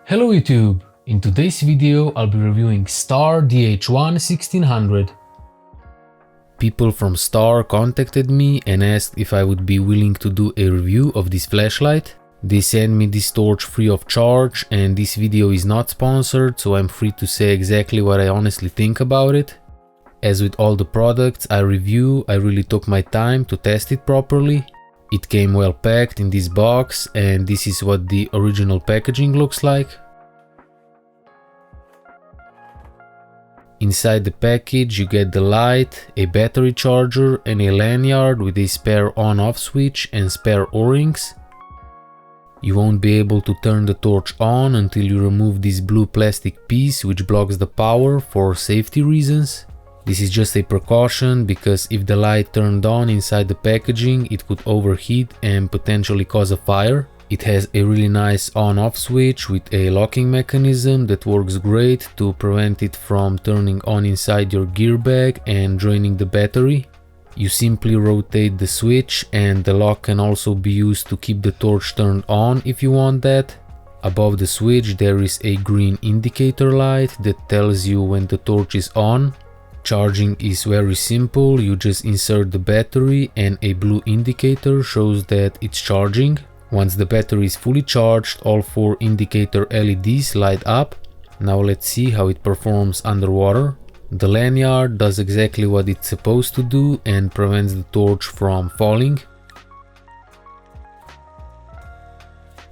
Hello YouTube! In today's video I'll be reviewing XTAR DH1 1600. People from STAR contacted me and asked if I would be willing to do a review of this flashlight. They sent me this torch free of charge, and this video is not sponsored, so I'm free to say exactly what I honestly think about it. As with all the products I review, I really took my time to test it properly. It came well packed in this box, and this is what the original packaging looks like. Inside the package you get the light, a battery charger and a lanyard with a spare on-off switch and spare O-rings. You won't be able to turn the torch on until you remove this blue plastic piece which blocks the power for safety reasons. This is just a precaution because if the light turned on inside the packaging, it could overheat and potentially cause a fire. It has a really nice on-off switch with a locking mechanism that works great to prevent it from turning on inside your gear bag and draining the battery. You simply rotate the switch, and the lock can also be used to keep the torch turned on if you want that. Above the switch there is a green indicator light that tells you when the torch is on. Charging is very simple, you just insert the battery and a blue indicator shows that it's charging. Once the battery is fully charged, all 4 indicator LEDs light up. Now let's see how it performs underwater. The lanyard does exactly what it's supposed to do and prevents the torch from falling.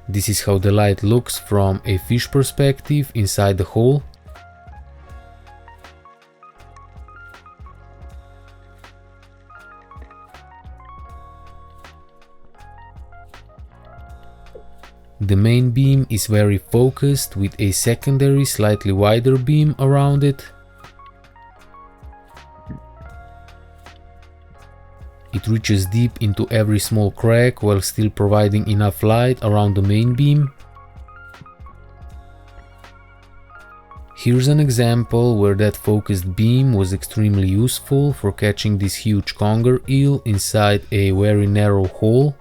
This is how the light looks from a fish perspective inside the hole. The main beam is very focused with a secondary slightly wider beam around it. It reaches deep into every small crack while still providing enough light around the main beam. Here's an example where that focused beam was extremely useful for catching this huge conger eel inside a very narrow hole.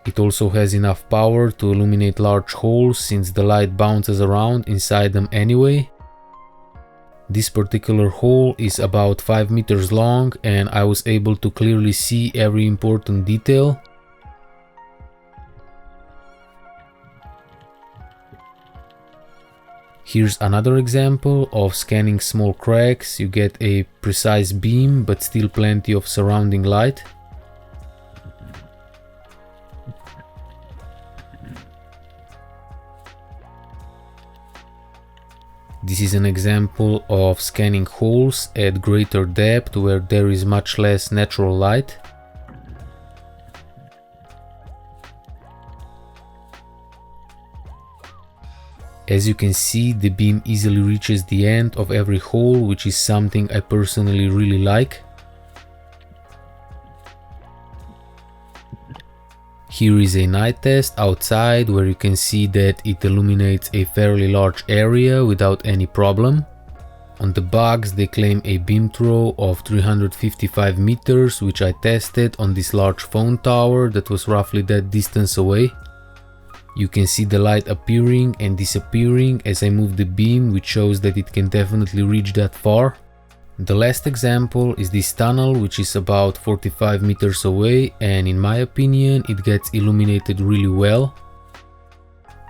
It also has enough power to illuminate large holes since the light bounces around inside them anyway. This particular hole is about 5 meters long and I was able to clearly see every important detail. Here's another example of scanning small cracks. You get a precise beam but still plenty of surrounding light. This is an example of scanning holes at greater depth where there is much less natural light. As you can see, the beam easily reaches the end of every hole, which is something I personally really like. Here is a night test outside where you can see that it illuminates a fairly large area without any problem. On the box they claim a beam throw of 355 meters, which I tested on this large phone tower that was roughly that distance away. You can see the light appearing and disappearing as I move the beam, which shows that it can definitely reach that far. The last example is this tunnel, which is about 45 meters away, and in my opinion it gets illuminated really well.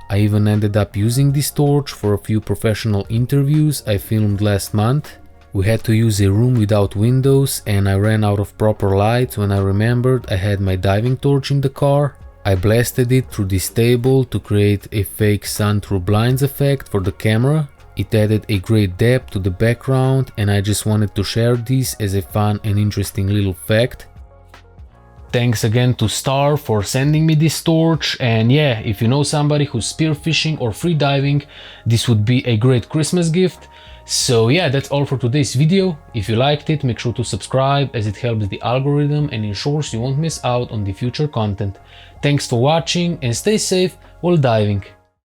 I even ended up using this torch for a few professional interviews I filmed last month. We had to use a room without windows and I ran out of proper light when I remembered I had my diving torch in the car. I blasted it through this table to create a fake sun through blinds effect for the camera. It added a great depth to the background and I just wanted to share this as a fun and interesting little fact. Thanks again to STAR for sending me this torch, and yeah, if you know somebody who's spearfishing or free diving, this would be a great Christmas gift. So yeah, that's all for today's video. If you liked it, make sure to subscribe as it helps the algorithm and ensures you won't miss out on the future content. Thanks for watching and stay safe while diving.